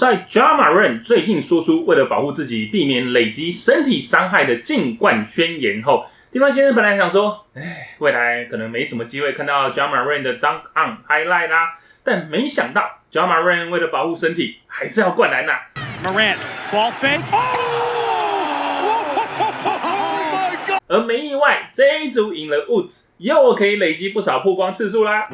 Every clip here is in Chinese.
在 Ja Morant 最近说出为了保护自己避免累积身体伤害的禁冠宣言后，地方先生本来想说，未来可能没什么机会看到 Ja Morant 的 Dunk on Highlight 啦，但没想到 Ja Morant 为了保护身体，还是要灌篮啦。Morant ball fake， 而没意外，这一组赢了 Woods， 又可以累积不少曝光次数啦。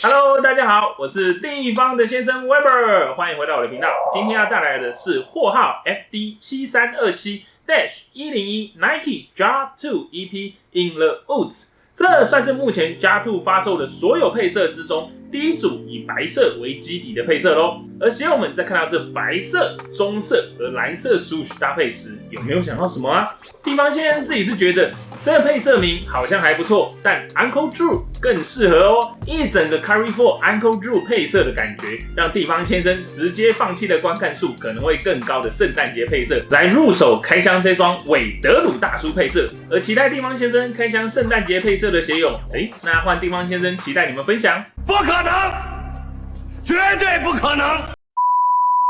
Hello， 大家好，我是地方的先生 Weber， 欢迎回到我的频道。今天要带来的是货号 FD7327-101 Nike Ja 2 EP in the Woods。这算是目前 Ja 2发售的所有配色之中第一组以白色为基底的配色咯。而鞋友们在看到这白色、棕色和蓝色 swoosh 搭配时，有没有想到什么啊？地方先生自己是觉得这个配色名好像还不错，但 Uncle Drew 更适合哦。一整个 Curry 4 Uncle Drew 配色的感觉，让地方先生直接放弃了观看数可能会更高的圣诞节配色，来入手开箱这双韦德鲁大叔配色。而期待地方先生开箱圣诞节配色的鞋友，那换地方先生期待你们分享。不可能，绝对不可能。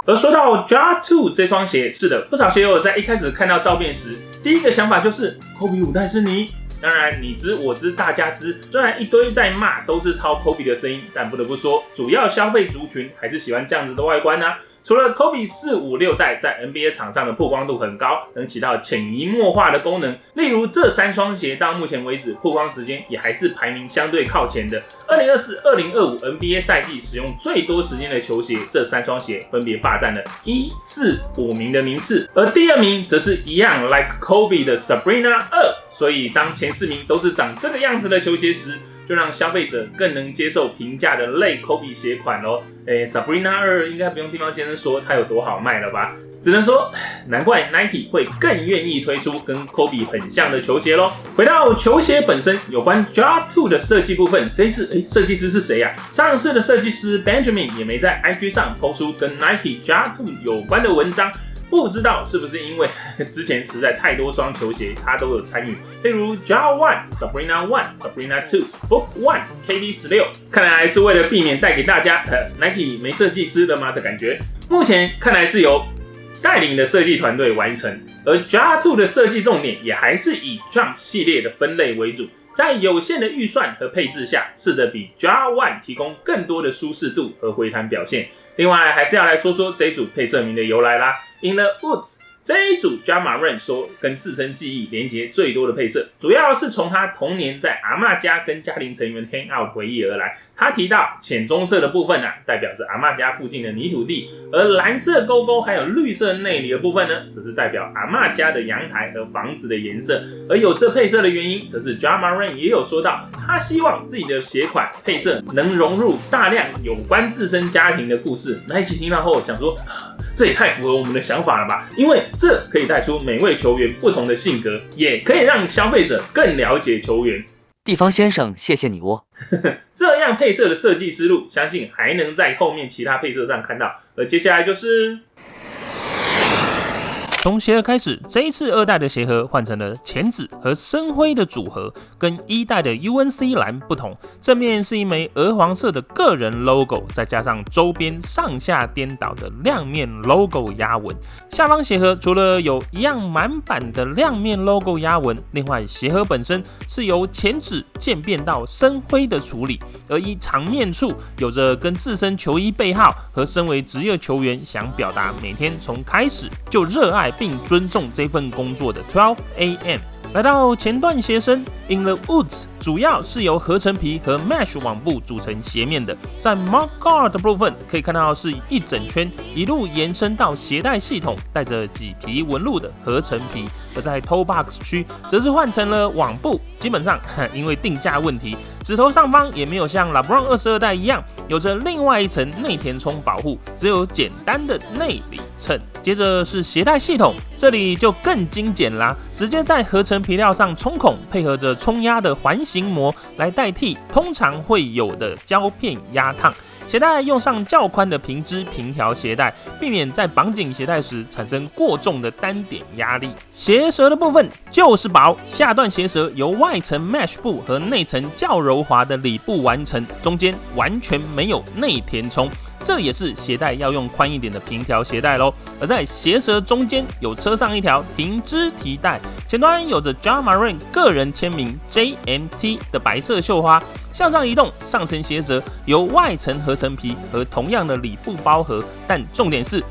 而说到 Ja 2这双鞋，是的，不少鞋友在一开始看到照片时，第一个想法就是Kobe 5代是你。当然你知我知大家知，虽然一堆在骂都是抄 Kobe 的声音，但不得不说，主要消费族群还是喜欢这样子的外观啊。除了 Kobe 4、5、6代在 NBA 场上的曝光度很高，能起到潜移默化的功能，例如这3双鞋到目前为止曝光时间也还是排名相对靠前的。2024、2025 NBA 赛季使用最多时间的球鞋，这3双鞋分别霸占了1、4、5名的名次，而第2名则是一样 like Kobe 的 Sabrina 2。所以当前4名都是长这个样子的球鞋时，就让消费者更能接受平价的类 Kobe 鞋款咯。Sabrina 2应该不用地方先生说它有多好卖了吧？只能说难怪 Nike 会更愿意推出跟 Kobe 很像的球鞋咯。回到球鞋本身，有关 Ja 2的设计部分，这一次设计师是谁啊？上次的设计师 Benjamin 也没在 IG 上 po 出跟 Nike Ja 2有关的文章。不知道是不是因为之前实在太多双球鞋他都有参与，例如 Ja 1、Sabrina 1、Sabrina 2、Book 1、KD16， 看来是为了避免带给大家Nike 没设计师了吗的感觉。目前看来是由带领的设计团队完成，而 Ja 2的设计重点也还是以 Jump 系列的分类为主，在有限的预算和配置下，试着比 Ja 1提供更多的舒适度和回弹表现。另外还是要来说说这一组配色名的由来啦。In the Woods 这一组 Ja Morant 说跟自身记忆连结最多的配色，主要是从他童年在阿嬷家跟家庭成员 hang out 回忆而来。他提到浅棕色的部分代表是阿嬷家附近的泥土地，而蓝色勾勾还有绿色内里的部分呢，则是代表阿嬷家的阳台和房子的颜色。而有这配色的原因，则是 Ja Morant 也有说到，他希望自己的鞋款配色能融入大量有关自身家庭的故事。Nike 听到后想说，这也太符合我们的想法了吧，因为这可以带出每位球员不同的性格，也可以让消费者更了解球员。地方先生，谢谢你哦。这样配色的设计思路，相信还能在后面其他配色上看到。而接下来就是从鞋盒开始，这一次2代的鞋盒换成了浅紫和深灰的组合，跟1代的 UNC 蓝不同。正面是一枚鹅黄色的个人 logo， 再加上周边上下颠倒的亮面 logo 压纹。下方鞋盒除了有一样满版的亮面 logo 压纹，另外鞋盒本身是由浅紫渐变到深灰的处理，而一长面处有着跟自身球衣背号和身为职业球员想表达每天从开始就热爱并尊重这份工作的 12AM。 来到前段鞋身 In the Woods 主要是由合成皮和 Mesh 网布组成鞋面的，在 Mud Guard 的部分可以看到是一整圈一路延伸到鞋带系统带着麂皮纹路的合成皮，而在 Toe Box 区则是换成了网布。基本上因为定价问题，指头上方也没有像 LeBron 22代一样有着另外一层内填充保护，只有简单的内里衬。接着是鞋带系统，这里就更精简啦，直接在合成皮料上冲孔，配合着冲压的环形膜来代替通常会有的胶片压烫。鞋带用上较宽的平支平条鞋带，避免在绑紧鞋带时产生过重的单点压力。鞋舌的部分就是薄，下段鞋舌由外层 mesh 布和内层较柔滑的里布完成，中间完全没有内填充。这也是鞋带要用宽一点的平条鞋带咯。而在鞋舌中间有车上一条平支提带，前端有着 Ja Morant 个人签名 JMT 的白色绣花，向上移动，上层鞋舌由外层合成皮和同样的里布包合，但重点是，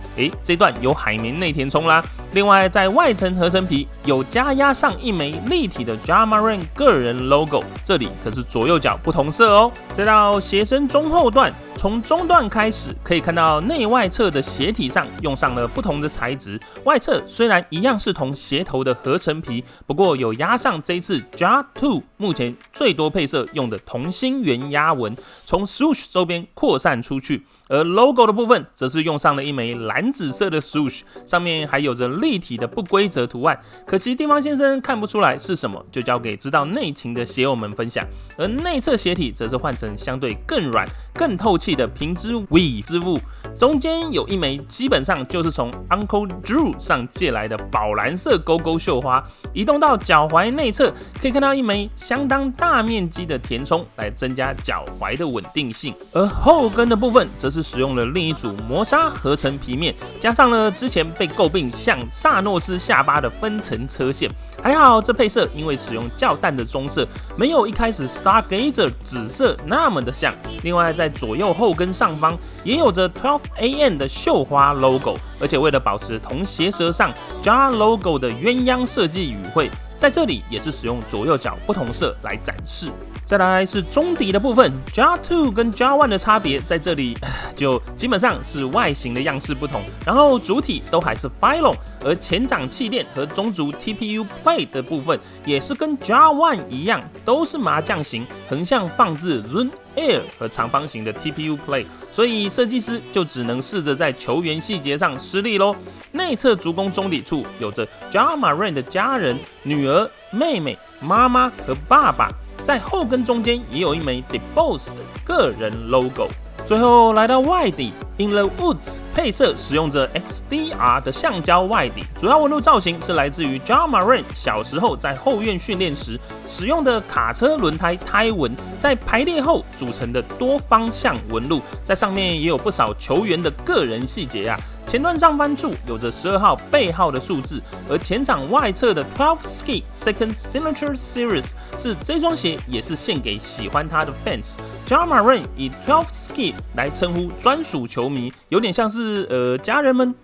这段有海绵内填充啦。另外，在外层合成皮有加压上一枚立体的 Ja Morant 个人 logo， 这里可是左右脚不同色哦。再到鞋身中后段，从中段开始可以看到内外侧的鞋体上用上了不同的材质，外侧虽然一样是同鞋头的合成皮，不过有压上这一次 Ja 2目前最多配色用的同心圆压纹，从 swoosh 周边扩散出去。而 logo 的部分则是用上了一枚蓝紫色的 swoosh， 上面还有着立体的不规则图案，可惜地方先生看不出来是什么，就交给知道内情的鞋友们分享。而内侧鞋体则是换成相对更软、更透气的平支 weave 织物，中间有一枚基本上就是从 Uncle Drew 上借来的宝蓝色勾勾绣花。移动到脚踝内侧，可以看到一枚相当大面积的填充，来增加脚踝的稳定性。而后跟的部分则是使用了另一组磨砂合成皮面，加上了之前被诟病像萨诺斯下巴的分层车线。还好这配色因为使用较淡的棕色，没有一开始 Stargazer 紫色那么的像。另外在左右后跟上方也有着 12AM 的绣花 logo， 而且为了保持同鞋舌上 Ja logo 的鸳鸯设计语汇，在这里也是使用左右脚不同色来展示。再来是中底的部分 ，Ja 2跟 Ja 1的差别在这里就基本上是外形的样式不同，然后主体都还是 Phylon， 而前掌气垫和中足 TPU plate 的部分也是跟 Ja 1一样，都是麻将型，横向放置 Zune Air 和长方形的 TPU plate， 所以设计师就只能试着在球员细节上施力咯。内侧足弓中底处有着 Ja Morant 的家人、女儿、妹妹、妈妈和爸爸。在后跟中间也有一枚 DeBose 的个人 logo。最后来到外底 ，In the Woods 配色使用着 XDR 的橡胶外底，主要纹路造型是来自于 Ja Morant 小时候在后院训练时使用的卡车轮胎胎纹，在排列后组成的多方向纹路，在上面也有不少球员的个人细节啊。前端上方处有着12号背号的数字，而前掌外侧的12 Ski Second Signature Series 是这双鞋也是献给喜欢它的 fans。Ja Morant 以12 Ski 来称呼专属球迷，有点像是家人们。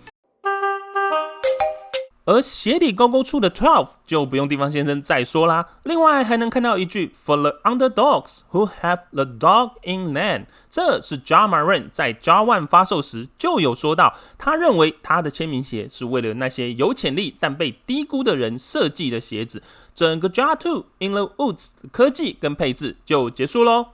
而鞋底勾勾处的 12就不用地方先生再说啦。另外还能看到一句 For the underdogs who have the dog in land， 这是 Ja Morant 在 Ja 1发售时就有说到，他认为他的签名鞋是为了那些有潜力但被低估的人设计的鞋子。整个 Ja 2 In the Woods 的科技跟配置就结束咯。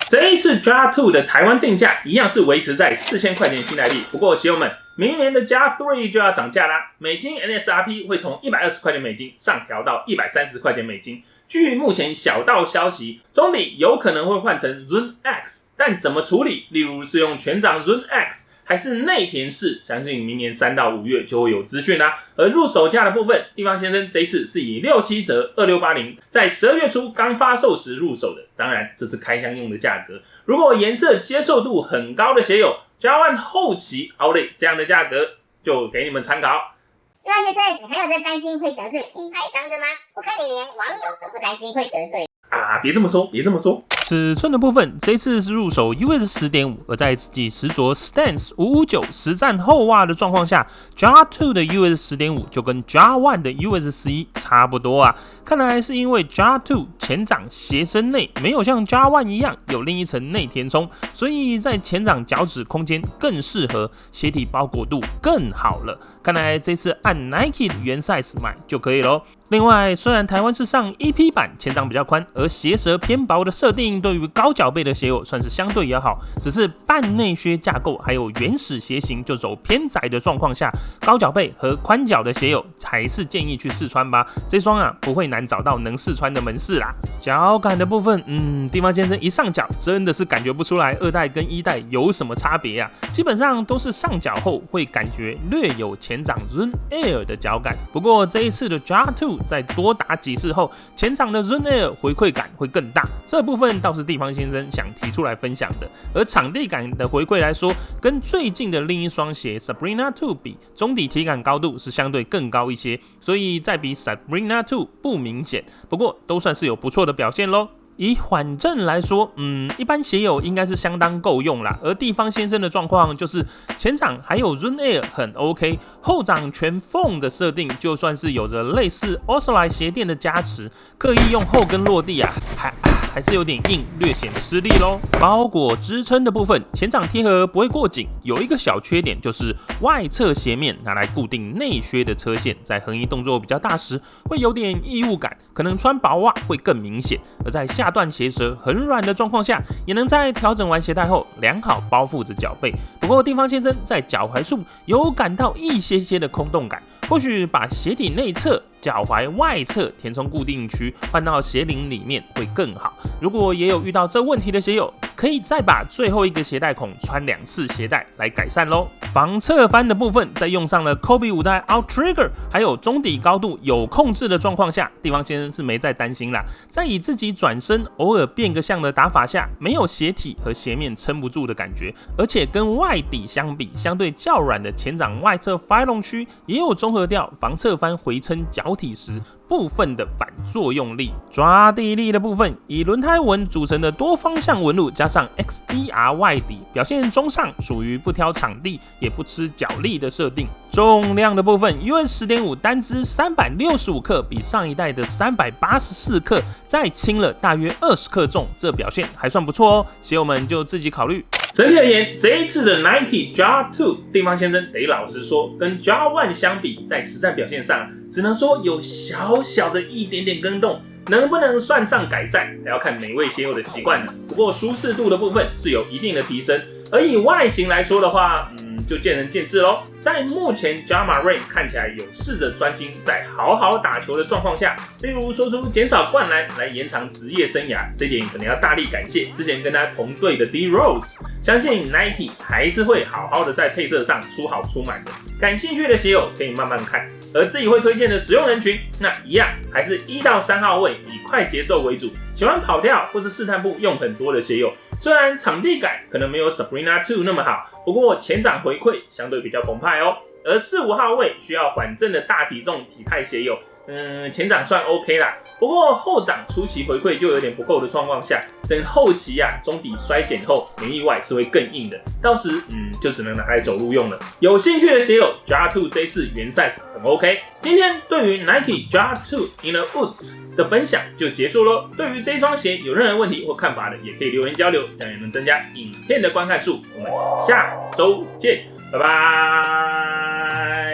这一次 Ja 2的台湾定价一样是维持在4000块钱新台币，不过鞋友们，明年的 Ja 3就要涨价啦，美金 NSRP 会从120块钱美金上调到130块钱美金。据目前小道消息，中底有可能会换成 Zune X， 但怎么处理，例如是用全掌 Zune X还是内填式，相信明年3到5月就会有资讯啦。而入手价的部分，地方先生这一次是以67折2680，在12月初刚发售时入手的，当然这是开箱用的价格。如果颜色接受度很高的鞋友，Ja 1后期 Outlet 这样的价格就给你们参考。地方先生，你还有在担心会得罪品牌商的吗？我看你连网友都不担心会得罪。别这么说，别这么说。尺寸的部分，这次是入手 US 10.5， 而在自己实着 Stance 559实战厚袜的状况下 ，Ja 2的 US 10.5 就跟 Ja 1的 US 11差不多啊。看来是因为 Ja 2前掌鞋身内没有像 J1 一样有另一层内填充，所以在前掌脚趾空间更适合，鞋体包裹度更好了。看来这次按 Nike 的原 size 买就可以咯。另外，虽然台湾是上 EP 版，前掌比较宽，而鞋舌偏薄的设定对于高脚背的鞋友算是相对友好，只是半内靴架构还有原始鞋型就走偏窄的状况下，高脚背和宽脚的鞋友还是建议去试穿吧。这双不会难找到能试穿的门市啦。脚感的部分，地方先生一上脚真的是感觉不出来二代跟一代有什么差别啊，基本上都是上脚后会感觉略有前掌 Zoom Air 的脚感。不过这一次的 J2 在多打几次后，前掌的 Zoom Air 回馈感会更大，这部分倒是地方先生想提出来分享的。而场地感的回馈来说，跟最近的另一双鞋 Sabrina 2比，中底体感高度是相对更高一些，所以再比 Sabrina 2不明显，不过都算是有不错的表现咯。以缓震来说，一般鞋友应该是相当够用啦。而地方先生的状况就是前掌还有 Zoom Air 很 OK， 后掌全 foam 的设定就算是有着类似 Oxley 鞋垫的加持，刻意用后跟落地还是有点硬，略显吃力咯。包裹支撑的部分，前掌贴合不会过紧，有一个小缺点就是外侧鞋面拿来固定内靴的车线，在横移动作比较大时会有点异物感，可能穿薄袜会更明显。而在下段鞋舌很软的状况下，也能在调整完鞋带后良好包覆着脚背。不过地方先生在脚踝处有感到一些的空洞感，或许把鞋底内侧、脚踝外侧填充固定区换到鞋领里面会更好。如果也有遇到这问题的鞋友，可以再把最后一个鞋带孔穿2次鞋带来改善咯。防侧翻的部分，在用上了 Kobe 5代 Outrigger 还有中底高度有控制的状况下，地方先生是没再担心啦。在以自己转身偶尔变个向的打法下，没有鞋体和鞋面撑不住的感觉，而且跟外底相比，相对较软的前掌外侧 phylon 区也有综合掉防侧翻回撑脚体时部分的反作用力。抓地力的部分，以轮胎纹组成的多方向纹路加上 XDR 外底，表现中上，属于不挑场地也不吃脚力的设定。重量的部分 US 10.5 单支365克，比上一代的384克再轻了大约20克重，这表现还算不错哦，鞋友们就自己考虑。整体而言，这一次的 Nike J2 地方先生得老实说，跟 J1 相比，在实战表现上，只能说有小小的一点点更动，能不能算上改善，还要看每位鞋友的习惯了。不过舒适度的部分是有一定的提升，而以外形来说的话，就见仁见智咯。在目前 Jama Rain 看起来有试着专心在好好打球的状况下，例如说出减少灌篮来延长职业生涯，这点可能要大力感谢之前跟他同队的 D Rose。相信 Nike 还是会好好的在配色上出好出满的。感兴趣的鞋友可以慢慢看，而自己会推荐的使用人群，那一样还是1到3号位以快节奏为主，喜欢跑跳或是试探步用很多的鞋友。虽然场地感可能没有 Sabrina 2那么好，不过前掌回馈相对比较澎湃哦。而4、5号位需要缓震的大体重体态鞋友，前掌算 OK 啦，不过后掌初期回馈就有点不够的状况下，等后期中底衰减后，没意外是会更硬的，到时就只能拿来走路用了。有兴趣的鞋友 J2 这一次原 size 很 OK。今天对于 Nike J2 In the Woods 的分享就结束咯。对于这双鞋有任何问题或看法的，也可以留言交流，这样也能增加影片的观看数。我们下周见，拜拜。